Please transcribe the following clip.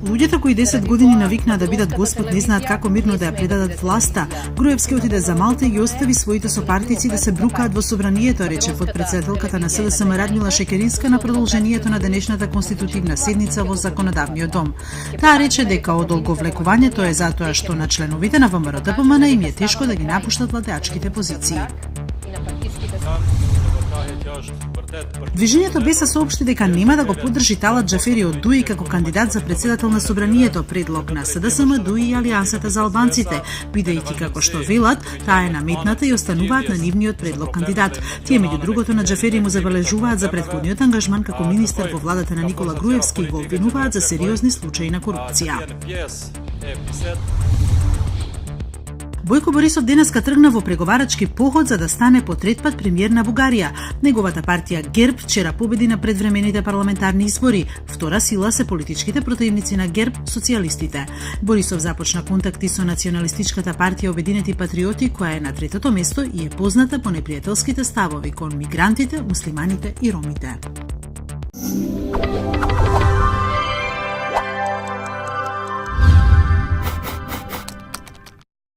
Луѓето кои 10 години навикнаа да бидат господ не знаат како мирно да ја предадат власта. Груевски отиде за Малта и ги остави своите сопартици да се брукаат во собранието, рече потпредседателката на СДСМ Радмила Шекеринска на продолжението на денешната конститутивна седница во Законодавниот дом. Таа рече дека одолговлекувањето е затоа што на членовите на ВМРО-ДПМН им е тешко да ги напуштат владеачките позиции. Движењето БЕСА соопшти дека нема да го поддржи Талат Џафери од ДУИ како кандидат за председател на собранието, предлог на СДСМ, ДУИ и Алијансата за албанците, бидејќи како што велат, таа е наметната и остануваат на нивниот предлог кандидат. Тие меѓу другото на Џафери му забележуваат за претходниот ангажман како министер во владата на Никола Груевски и го обвинуваат за сериозни случаи на корупција. Бојко Борисов денеска тргна во преговарачки поход за да стане по трет пат премиер на Бугарија. Неговата партија ГЕРБ вчера победи на предвремените парламентарни избори. Втора сила се политичките противници на ГЕРБ, социјалистите. Борисов започна контакти со националистичката партија Обединети патриоти, која е на третото место и е позната по непријателските ставови кон мигрантите, муслиманите и ромите.